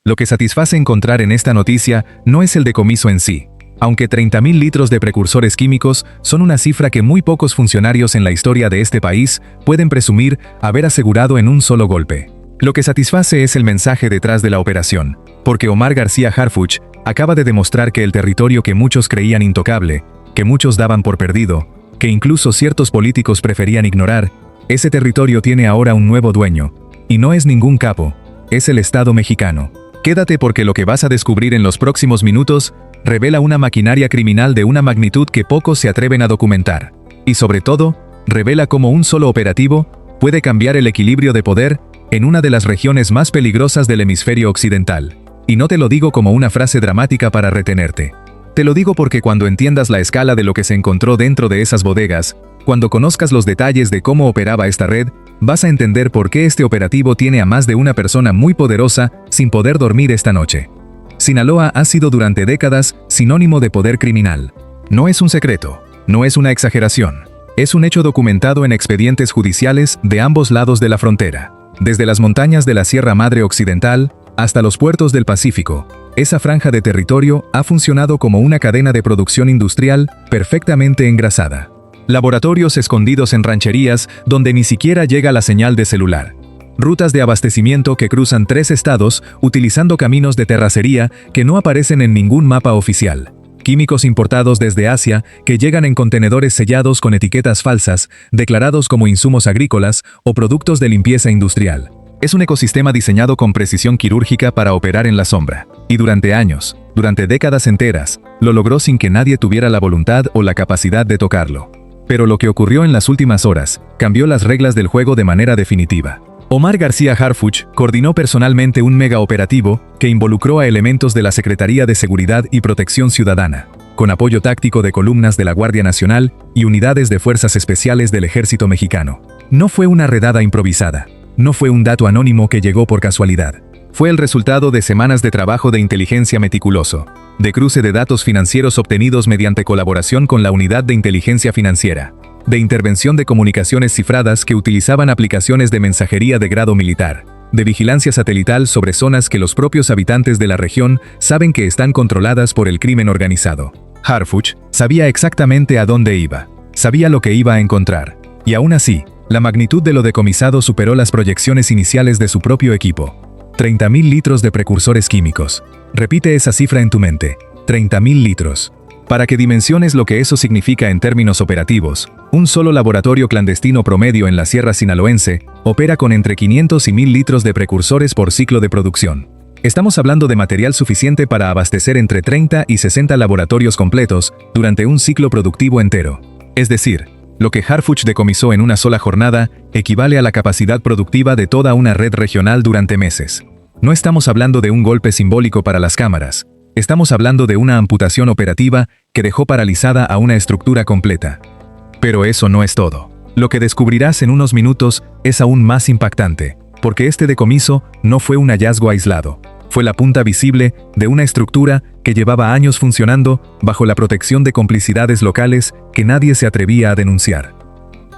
Lo que satisface encontrar en esta noticia no es el decomiso en sí. Aunque 30.000 litros de precursores químicos son una cifra que muy pocos funcionarios en la historia de este país pueden presumir haber asegurado en un solo golpe. Lo que satisface es el mensaje detrás de la operación, porque Omar García Harfuch acaba de demostrar que el territorio que muchos creían intocable, que muchos daban por perdido, que incluso ciertos políticos preferían ignorar, ese territorio tiene ahora un nuevo dueño. Y no es ningún capo, es el Estado mexicano. Quédate porque lo que vas a descubrir en los próximos minutos revela una maquinaria criminal de una magnitud que pocos se atreven a documentar. Y sobre todo, revela cómo un solo operativo puede cambiar el equilibrio de poder en una de las regiones más peligrosas del hemisferio occidental. Y no te lo digo como una frase dramática para retenerte. Te lo digo porque cuando entiendas la escala de lo que se encontró dentro de esas bodegas, cuando conozcas los detalles de cómo operaba esta red, vas a entender por qué este operativo tiene a más de una persona muy poderosa sin poder dormir esta noche. Sinaloa ha sido durante décadas sinónimo de poder criminal. No es un secreto, no es una exageración. Es un hecho documentado en expedientes judiciales de ambos lados de la frontera. Desde las montañas de la Sierra Madre Occidental hasta los puertos del Pacífico, esa franja de territorio ha funcionado como una cadena de producción industrial perfectamente engrasada. Laboratorios escondidos en rancherías donde ni siquiera llega la señal de celular. Rutas de abastecimiento que cruzan 3 estados utilizando caminos de terracería que no aparecen en ningún mapa oficial. Químicos importados desde Asia que llegan en contenedores sellados con etiquetas falsas, declarados como insumos agrícolas o productos de limpieza industrial. Es un ecosistema diseñado con precisión quirúrgica para operar en la sombra. Y durante años, durante décadas enteras, lo logró sin que nadie tuviera la voluntad o la capacidad de tocarlo. Pero lo que ocurrió en las últimas horas cambió las reglas del juego de manera definitiva. Omar García Harfuch coordinó personalmente un mega operativo que involucró a elementos de la Secretaría de Seguridad y Protección Ciudadana, con apoyo táctico de columnas de la Guardia Nacional y unidades de fuerzas especiales del Ejército Mexicano. No fue una redada improvisada, no fue un dato anónimo que llegó por casualidad. Fue el resultado de semanas de trabajo de inteligencia meticuloso, de cruce de datos financieros obtenidos mediante colaboración con la Unidad de Inteligencia Financiera, de intervención de comunicaciones cifradas que utilizaban aplicaciones de mensajería de grado militar, de vigilancia satelital sobre zonas que los propios habitantes de la región saben que están controladas por el crimen organizado. Harfuch sabía exactamente a dónde iba, sabía lo que iba a encontrar, y aún así, la magnitud de lo decomisado superó las proyecciones iniciales de su propio equipo. 30.000 litros de precursores químicos. Repite esa cifra en tu mente, 30.000 litros. Para que dimensiones lo que eso significa en términos operativos, un solo laboratorio clandestino promedio en la Sierra Sinaloense opera con entre 500 y 1.000 litros de precursores por ciclo de producción. Estamos hablando de material suficiente para abastecer entre 30 y 60 laboratorios completos durante un ciclo productivo entero. Es decir, lo que Harfuch decomisó en una sola jornada equivale a la capacidad productiva de toda una red regional durante meses. No estamos hablando de un golpe simbólico para las cámaras. Estamos hablando de una amputación operativa que dejó paralizada a una estructura completa. Pero eso no es todo. Lo que descubrirás en unos minutos es aún más impactante, porque este decomiso no fue un hallazgo aislado. Fue la punta visible de una estructura que llevaba años funcionando bajo la protección de complicidades locales que nadie se atrevía a denunciar.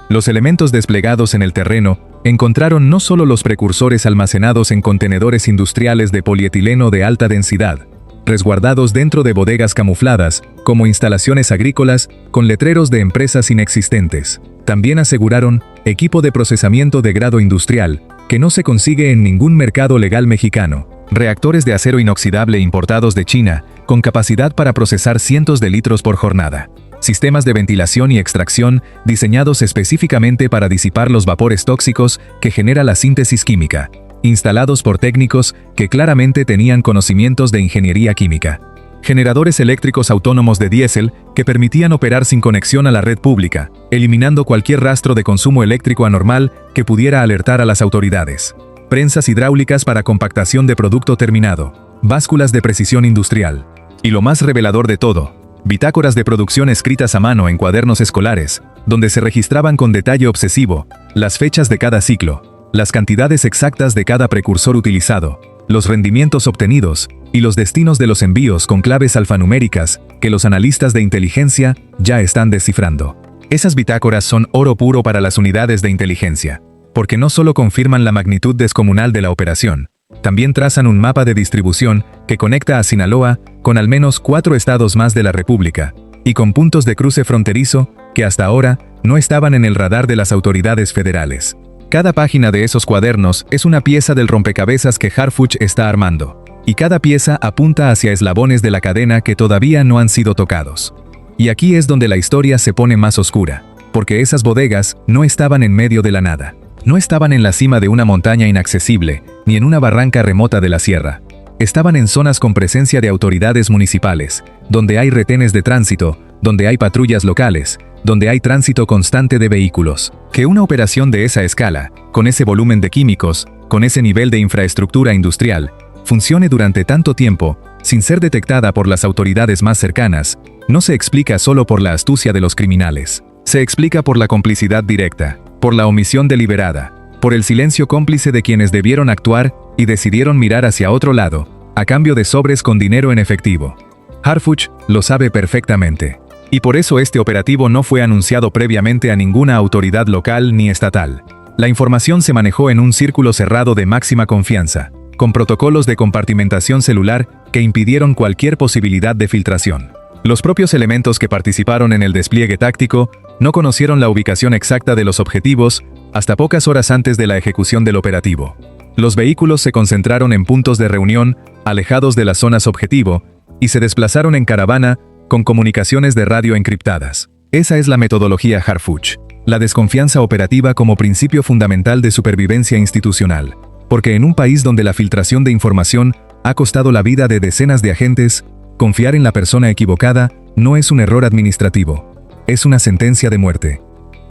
Los elementos desplegados en el terreno encontraron no solo los precursores almacenados en contenedores industriales de polietileno de alta densidad, resguardados dentro de bodegas camufladas, como instalaciones agrícolas, con letreros de empresas inexistentes. También aseguraron equipo de procesamiento de grado industrial, que no se consigue en ningún mercado legal mexicano, reactores de acero inoxidable importados de China, con capacidad para procesar cientos de litros por jornada, sistemas de ventilación y extracción diseñados específicamente para disipar los vapores tóxicos que genera la síntesis química, instalados por técnicos que claramente tenían conocimientos de ingeniería química. Generadores eléctricos autónomos de diésel que permitían operar sin conexión a la red pública, eliminando cualquier rastro de consumo eléctrico anormal que pudiera alertar a las autoridades. Prensas hidráulicas para compactación de producto terminado, básculas de precisión industrial. Y lo más revelador de todo, bitácoras de producción escritas a mano en cuadernos escolares, donde se registraban con detalle obsesivo las fechas de cada ciclo, las cantidades exactas de cada precursor utilizado, los rendimientos obtenidos y los destinos de los envíos con claves alfanuméricas que los analistas de inteligencia ya están descifrando. Esas bitácoras son oro puro para las unidades de inteligencia, porque no solo confirman la magnitud descomunal de la operación, También trazan un mapa de distribución que conecta a Sinaloa con al menos 4 estados más de la República, y con puntos de cruce fronterizo que hasta ahora no estaban en el radar de las autoridades federales. Cada página de esos cuadernos es una pieza del rompecabezas que Harfuch está armando, y cada pieza apunta hacia eslabones de la cadena que todavía no han sido tocados. Y aquí es donde la historia se pone más oscura, porque esas bodegas no estaban en medio de la nada. No estaban en la cima de una montaña inaccesible, ni en una barranca remota de la sierra. Estaban en zonas con presencia de autoridades municipales, donde hay retenes de tránsito, donde hay patrullas locales, donde hay tránsito constante de vehículos. Que una operación de esa escala, con ese volumen de químicos, con ese nivel de infraestructura industrial, funcione durante tanto tiempo, sin ser detectada por las autoridades más cercanas, no se explica solo por la astucia de los criminales. Se explica por la complicidad directa, por la omisión deliberada, por el silencio cómplice de quienes debieron actuar y decidieron mirar hacia otro lado, a cambio de sobres con dinero en efectivo. Harfuch lo sabe perfectamente. Y por eso este operativo no fue anunciado previamente a ninguna autoridad local ni estatal. La información se manejó en un círculo cerrado de máxima confianza, con protocolos de compartimentación celular que impidieron cualquier posibilidad de filtración. Los propios elementos que participaron en el despliegue táctico no conocieron la ubicación exacta de los objetivos hasta pocas horas antes de la ejecución del operativo. Los vehículos se concentraron en puntos de reunión, alejados de las zonas objetivo, y se desplazaron en caravana con comunicaciones de radio encriptadas. Esa es la metodología Harfuch, la desconfianza operativa como principio fundamental de supervivencia institucional. Porque en un país donde la filtración de información ha costado la vida de decenas de agentes, confiar en la persona equivocada no es un error administrativo, es una sentencia de muerte.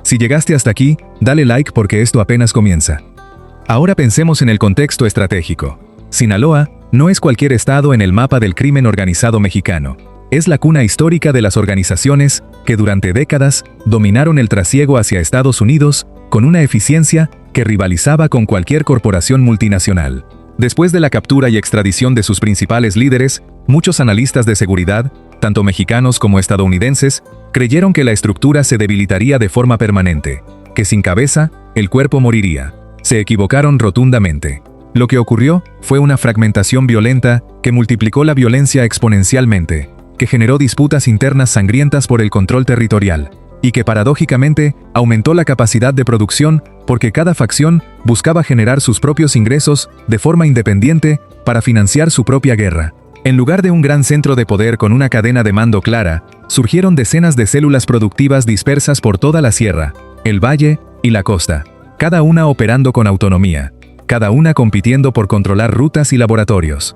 Si llegaste hasta aquí, dale like porque esto apenas comienza. Ahora pensemos en el contexto estratégico. Sinaloa no es cualquier estado en el mapa del crimen organizado mexicano. Es la cuna histórica de las organizaciones que durante décadas dominaron el trasiego hacia Estados Unidos con una eficiencia que rivalizaba con cualquier corporación multinacional. Después de la captura y extradición de sus principales líderes, muchos analistas de seguridad, tanto mexicanos como estadounidenses, creyeron que la estructura se debilitaría de forma permanente, que sin cabeza, el cuerpo moriría. Se equivocaron rotundamente. Lo que ocurrió fue una fragmentación violenta que multiplicó la violencia exponencialmente, que generó disputas internas sangrientas por el control territorial, y que paradójicamente aumentó la capacidad de producción porque cada facción buscaba generar sus propios ingresos de forma independiente para financiar su propia guerra. En lugar de un gran centro de poder con una cadena de mando clara, surgieron decenas de células productivas dispersas por toda la sierra, el valle y la costa, cada una operando con autonomía, cada una compitiendo por controlar rutas y laboratorios.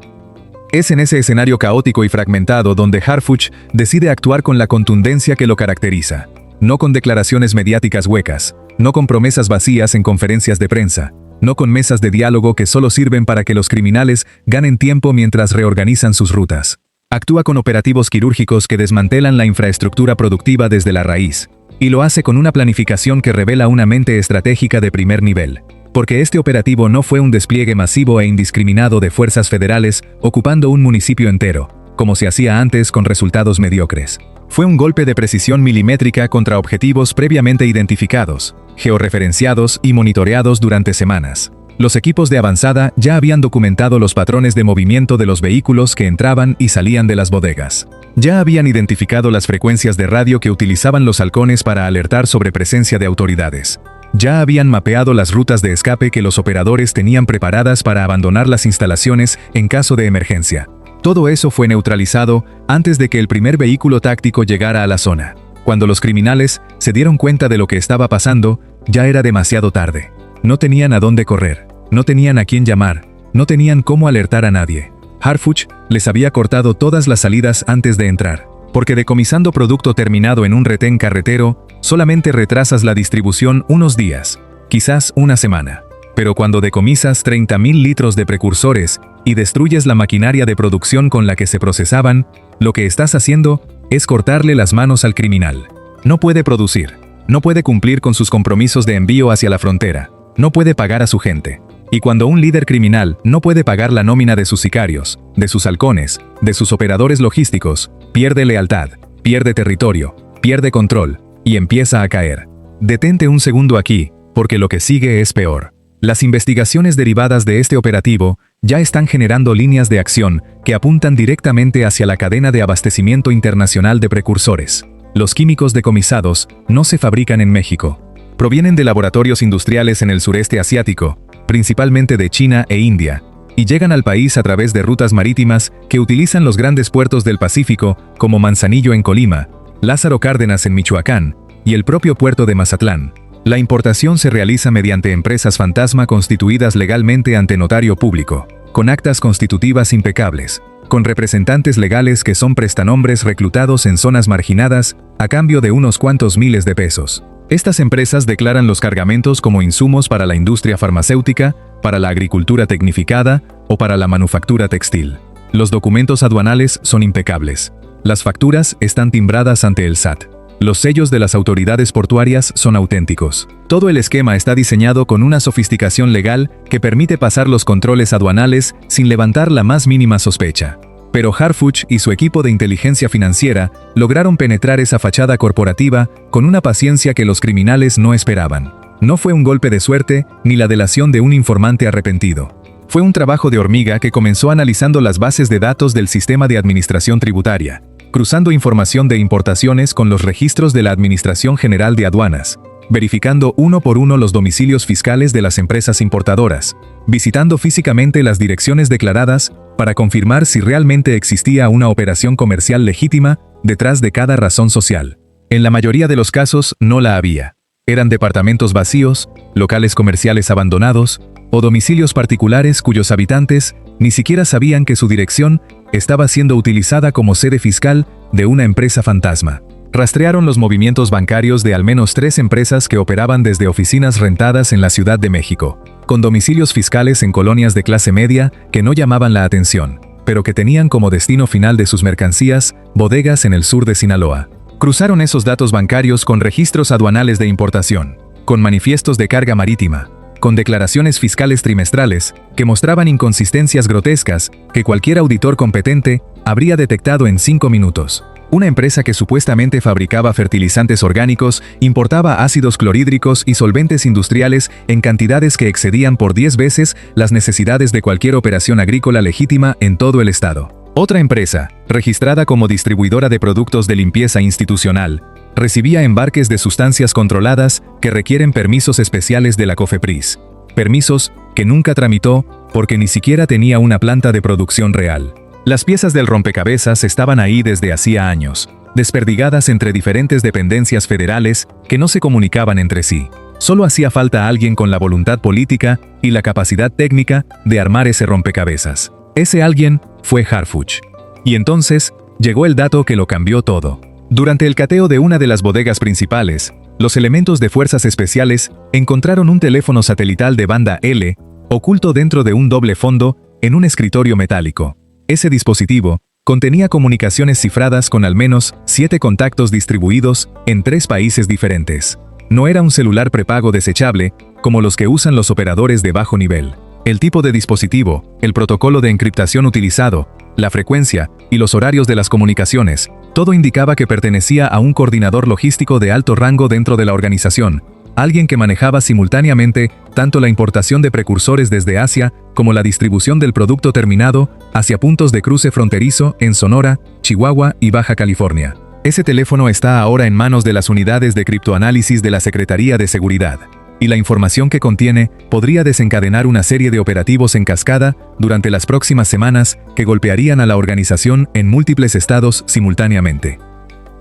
Es en ese escenario caótico y fragmentado donde Harfuch decide actuar con la contundencia que lo caracteriza. No con declaraciones mediáticas huecas, no con promesas vacías en conferencias de prensa, no con mesas de diálogo que solo sirven para que los criminales ganen tiempo mientras reorganizan sus rutas. Actúa con operativos quirúrgicos que desmantelan la infraestructura productiva desde la raíz, y lo hace con una planificación que revela una mente estratégica de primer nivel. Porque este operativo no fue un despliegue masivo e indiscriminado de fuerzas federales ocupando un municipio entero, como se hacía antes con resultados mediocres. Fue un golpe de precisión milimétrica contra objetivos previamente identificados, georreferenciados y monitoreados durante semanas. Los equipos de avanzada ya habían documentado los patrones de movimiento de los vehículos que entraban y salían de las bodegas. Ya habían identificado las frecuencias de radio que utilizaban los halcones para alertar sobre presencia de autoridades. Ya habían mapeado las rutas de escape que los operadores tenían preparadas para abandonar las instalaciones en caso de emergencia. Todo eso fue neutralizado antes de que el primer vehículo táctico llegara a la zona. Cuando los criminales se dieron cuenta de lo que estaba pasando, ya era demasiado tarde. No tenían a dónde correr, no tenían a quién llamar, no tenían cómo alertar a nadie. Harfuch les había cortado todas las salidas antes de entrar, porque decomisando producto terminado en un retén carretero, solamente retrasas la distribución unos días, quizás una semana. Pero cuando decomisas 30.000 litros de precursores y destruyes la maquinaria de producción con la que se procesaban, lo que estás haciendo es cortarle las manos al criminal. No puede producir, no puede cumplir con sus compromisos de envío hacia la frontera, no puede pagar a su gente. Y cuando un líder criminal no puede pagar la nómina de sus sicarios, de sus halcones, de sus operadores logísticos, pierde lealtad, pierde territorio, pierde control y empieza a caer. Detente un segundo aquí, porque lo que sigue es peor. Las investigaciones derivadas de este operativo ya están generando líneas de acción que apuntan directamente hacia la cadena de abastecimiento internacional de precursores. Los químicos decomisados no se fabrican en México. Provienen de laboratorios industriales en el sureste asiático, principalmente de China e India, y llegan al país a través de rutas marítimas que utilizan los grandes puertos del Pacífico como Manzanillo en Colima, Lázaro Cárdenas en Michoacán y el propio puerto de Mazatlán. La importación se realiza mediante empresas fantasma constituidas legalmente ante notario público, con actas constitutivas impecables, con representantes legales que son prestanombres reclutados en zonas marginadas a cambio de unos cuantos miles de pesos. Estas empresas declaran los cargamentos como insumos para la industria farmacéutica, para la agricultura tecnificada o para la manufactura textil. Los documentos aduanales son impecables. Las facturas están timbradas ante el SAT. Los sellos de las autoridades portuarias son auténticos. Todo el esquema está diseñado con una sofisticación legal que permite pasar los controles aduanales sin levantar la más mínima sospecha. Pero Harfuch y su equipo de inteligencia financiera lograron penetrar esa fachada corporativa con una paciencia que los criminales no esperaban. No fue un golpe de suerte ni la delación de un informante arrepentido. Fue un trabajo de hormiga que comenzó analizando las bases de datos del sistema de administración tributaria, cruzando información de importaciones con los registros de la Administración General de Aduanas, verificando uno por uno los domicilios fiscales de las empresas importadoras, visitando físicamente las direcciones declaradas para confirmar si realmente existía una operación comercial legítima detrás de cada razón social. En la mayoría de los casos no la había. Eran departamentos vacíos, locales comerciales abandonados o domicilios particulares cuyos habitantes ni siquiera sabían que su dirección estaba siendo utilizada como sede fiscal de una empresa fantasma. Rastrearon los movimientos bancarios de al menos 3 empresas que operaban desde oficinas rentadas en la Ciudad de México, con domicilios fiscales en colonias de clase media que no llamaban la atención, pero que tenían como destino final de sus mercancías bodegas en el sur de Sinaloa. Cruzaron esos datos bancarios con registros aduanales de importación, con manifiestos de carga marítima, con declaraciones fiscales trimestrales que mostraban inconsistencias grotescas que cualquier auditor competente habría detectado en 5 minutos. Una empresa que supuestamente fabricaba fertilizantes orgánicos importaba ácidos clorhídricos y solventes industriales en cantidades que excedían por 10 veces las necesidades de cualquier operación agrícola legítima en todo el estado. Otra empresa, registrada como distribuidora de productos de limpieza institucional, recibía embarques de sustancias controladas que requieren permisos especiales de la COFEPRIS. Permisos que nunca tramitó porque ni siquiera tenía una planta de producción real. Las piezas del rompecabezas estaban ahí desde hacía años, desperdigadas entre diferentes dependencias federales que no se comunicaban entre sí. Solo hacía falta alguien con la voluntad política y la capacidad técnica de armar ese rompecabezas. Ese alguien fue Harfuch. Y entonces llegó el dato que lo cambió todo. Durante el cateo de una de las bodegas principales, los elementos de fuerzas especiales encontraron un teléfono satelital de banda L, oculto dentro de un doble fondo en un escritorio metálico. Ese dispositivo contenía comunicaciones cifradas con al menos 7 contactos distribuidos en 3 países diferentes. No era un celular prepago desechable, como los que usan los operadores de bajo nivel. El tipo de dispositivo, el protocolo de encriptación utilizado, la frecuencia y los horarios de las comunicaciones, todo indicaba que pertenecía a un coordinador logístico de alto rango dentro de la organización, alguien que manejaba simultáneamente tanto la importación de precursores desde Asia como la distribución del producto terminado hacia puntos de cruce fronterizo en Sonora, Chihuahua y Baja California. Ese teléfono está ahora en manos de las unidades de criptoanálisis de la Secretaría de Seguridad, y la información que contiene podría desencadenar una serie de operativos en cascada durante las próximas semanas que golpearían a la organización en múltiples estados simultáneamente.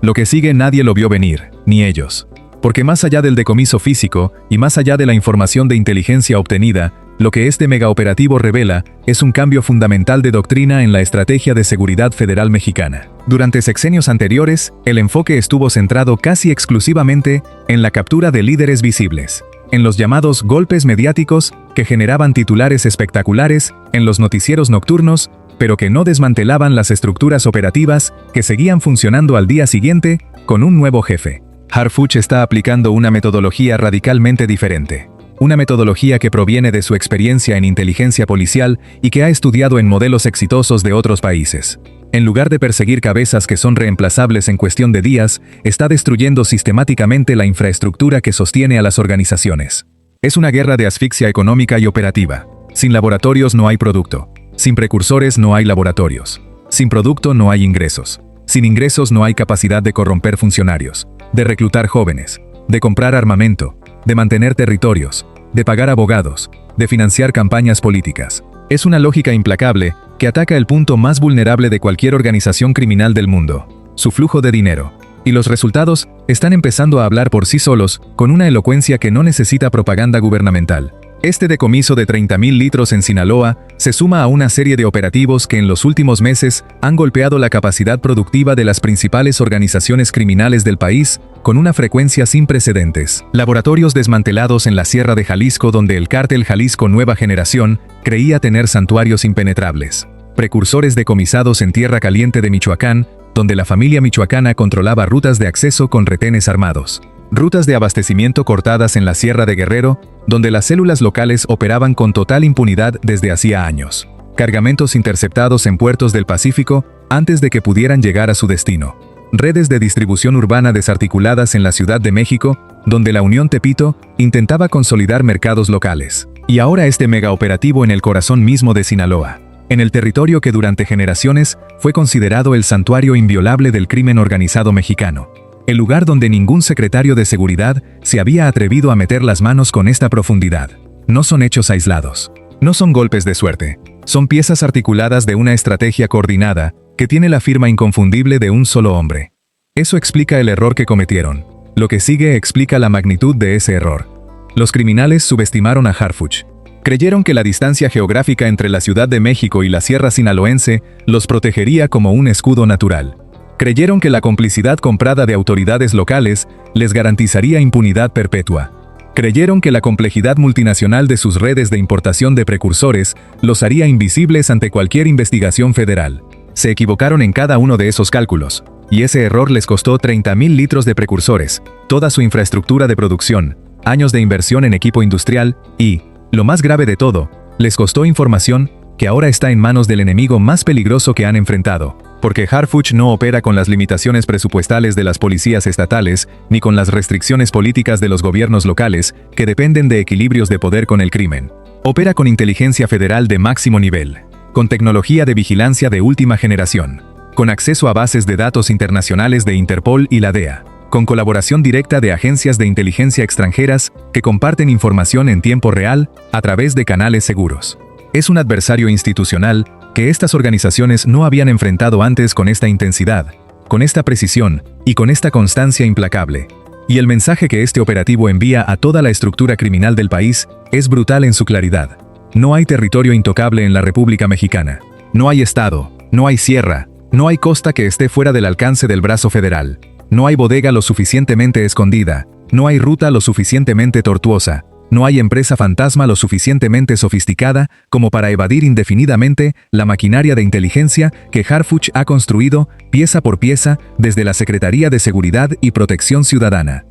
Lo que sigue nadie lo vio venir, ni ellos. Porque más allá del decomiso físico y más allá de la información de inteligencia obtenida, lo que este megaoperativo revela es un cambio fundamental de doctrina en la estrategia de seguridad federal mexicana. Durante sexenios anteriores, el enfoque estuvo centrado casi exclusivamente en la captura de líderes visibles, en los llamados golpes mediáticos que generaban titulares espectaculares en los noticieros nocturnos, pero que no desmantelaban las estructuras operativas que seguían funcionando al día siguiente con un nuevo jefe. Harfuch está aplicando una metodología radicalmente diferente. Una metodología que proviene de su experiencia en inteligencia policial y que ha estudiado en modelos exitosos de otros países. En lugar de perseguir cabezas que son reemplazables en cuestión de días, está destruyendo sistemáticamente la infraestructura que sostiene a las organizaciones. Es una guerra de asfixia económica y operativa. Sin laboratorios no hay producto. Sin precursores no hay laboratorios. Sin producto no hay ingresos. Sin ingresos no hay capacidad de corromper funcionarios, de reclutar jóvenes, de comprar armamento, de mantener territorios, de pagar abogados, de financiar campañas políticas. Es una lógica implacable que ataca el punto más vulnerable de cualquier organización criminal del mundo: su flujo de dinero. Y los resultados están empezando a hablar por sí solos, con una elocuencia que no necesita propaganda gubernamental. Este decomiso de 30.000 litros en Sinaloa se suma a una serie de operativos que en los últimos meses han golpeado la capacidad productiva de las principales organizaciones criminales del país con una frecuencia sin precedentes. Laboratorios desmantelados en la Sierra de Jalisco, donde el cártel Jalisco Nueva Generación creía tener santuarios impenetrables. Precursores decomisados en Tierra Caliente de Michoacán, donde la familia michoacana controlaba rutas de acceso con retenes armados. Rutas de abastecimiento cortadas en la Sierra de Guerrero, donde las células locales operaban con total impunidad desde hacía años. Cargamentos interceptados en puertos del Pacífico antes de que pudieran llegar a su destino. Redes de distribución urbana desarticuladas en la Ciudad de México, donde la Unión Tepito intentaba consolidar mercados locales. Y ahora este megaoperativo en el corazón mismo de Sinaloa, en el territorio que durante generaciones fue considerado el santuario inviolable del crimen organizado mexicano. El lugar donde ningún secretario de seguridad se había atrevido a meter las manos con esta profundidad. No son hechos aislados. No son golpes de suerte. Son piezas articuladas de una estrategia coordinada que tiene la firma inconfundible de un solo hombre. Eso explica el error que cometieron. Lo que sigue explica la magnitud de ese error. Los criminales subestimaron a Harfuch. Creyeron que la distancia geográfica entre la Ciudad de México y la Sierra Sinaloense los protegería como un escudo natural. Creyeron que la complicidad comprada de autoridades locales les garantizaría impunidad perpetua. Creyeron que la complejidad multinacional de sus redes de importación de precursores los haría invisibles ante cualquier investigación federal. Se equivocaron en cada uno de esos cálculos, y ese error les costó 30.000 litros de precursores, toda su infraestructura de producción, años de inversión en equipo industrial y, lo más grave de todo, les costó información que ahora está en manos del enemigo más peligroso que han enfrentado. Porque Harfuch no opera con las limitaciones presupuestales de las policías estatales, ni con las restricciones políticas de los gobiernos locales, que dependen de equilibrios de poder con el crimen. Opera con inteligencia federal de máximo nivel, con tecnología de vigilancia de última generación, con acceso a bases de datos internacionales de Interpol y la DEA, con colaboración directa de agencias de inteligencia extranjeras que comparten información en tiempo real a través de canales seguros. Es un adversario institucional que estas organizaciones no habían enfrentado antes con esta intensidad, con esta precisión y con esta constancia implacable. Y el mensaje que este operativo envía a toda la estructura criminal del país es brutal en su claridad. No hay territorio intocable en la República Mexicana. No hay estado, no hay sierra, no hay costa que esté fuera del alcance del brazo federal. No hay bodega lo suficientemente escondida, no hay ruta lo suficientemente tortuosa. No hay empresa fantasma lo suficientemente sofisticada como para evadir indefinidamente la maquinaria de inteligencia que Harfuch ha construido, pieza por pieza, desde la Secretaría de Seguridad y Protección Ciudadana.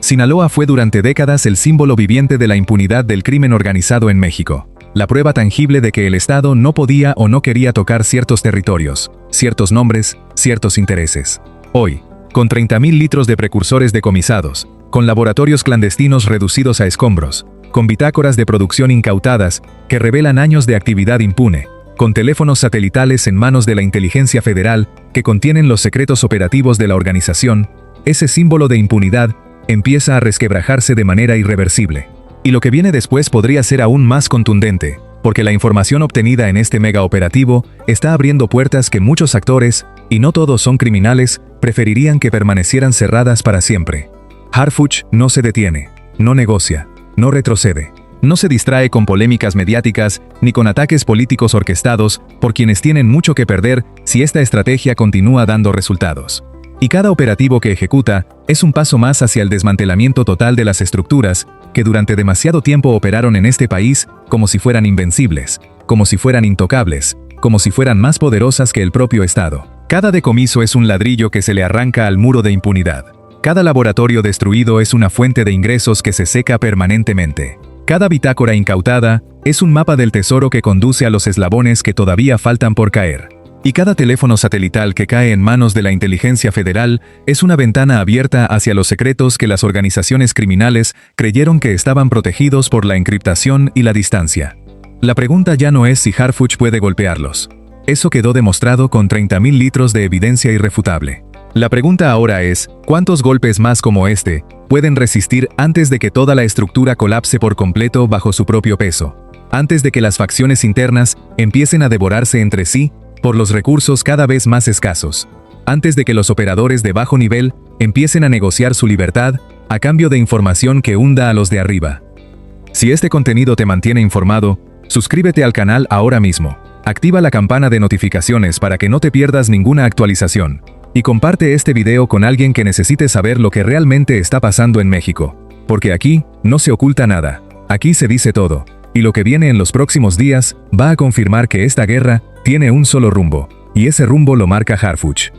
Sinaloa fue durante décadas el símbolo viviente de la impunidad del crimen organizado en México. La prueba tangible de que el Estado no podía o no quería tocar ciertos territorios, ciertos nombres, ciertos intereses. Hoy, con 30.000 litros de precursores decomisados, con laboratorios clandestinos reducidos a escombros, con bitácoras de producción incautadas que revelan años de actividad impune, con teléfonos satelitales en manos de la inteligencia federal que contienen los secretos operativos de la organización, ese símbolo de impunidad empieza a resquebrajarse de manera irreversible. Y lo que viene después podría ser aún más contundente, porque la información obtenida en este mega operativo está abriendo puertas que muchos actores, y no todos son criminales, preferirían que permanecieran cerradas para siempre. Harfuch no se detiene, no negocia, no retrocede, no se distrae con polémicas mediáticas ni con ataques políticos orquestados por quienes tienen mucho que perder si esta estrategia continúa dando resultados. Y cada operativo que ejecuta es un paso más hacia el desmantelamiento total de las estructuras que durante demasiado tiempo operaron en este país como si fueran invencibles, como si fueran intocables, como si fueran más poderosas que el propio Estado. Cada decomiso es un ladrillo que se le arranca al muro de impunidad. Cada laboratorio destruido es una fuente de ingresos que se seca permanentemente. Cada bitácora incautada es un mapa del tesoro que conduce a los eslabones que todavía faltan por caer. Y cada teléfono satelital que cae en manos de la inteligencia federal es una ventana abierta hacia los secretos que las organizaciones criminales creyeron que estaban protegidos por la encriptación y la distancia. La pregunta ya no es si Harfuch puede golpearlos. Eso quedó demostrado con 30.000 litros de evidencia irrefutable. La pregunta ahora es, ¿cuántos golpes más como este pueden resistir antes de que toda la estructura colapse por completo bajo su propio peso? Antes de que las facciones internas empiecen a devorarse entre sí por los recursos cada vez más escasos. Antes de que los operadores de bajo nivel empiecen a negociar su libertad a cambio de información que hunda a los de arriba. Si este contenido te mantiene informado, suscríbete al canal ahora mismo. Activa la campana de notificaciones para que no te pierdas ninguna actualización. Y comparte este video con alguien que necesite saber lo que realmente está pasando en México. Porque aquí no se oculta nada. Aquí se dice todo. Y lo que viene en los próximos días va a confirmar que esta guerra tiene un solo rumbo. Y ese rumbo lo marca Harfuch.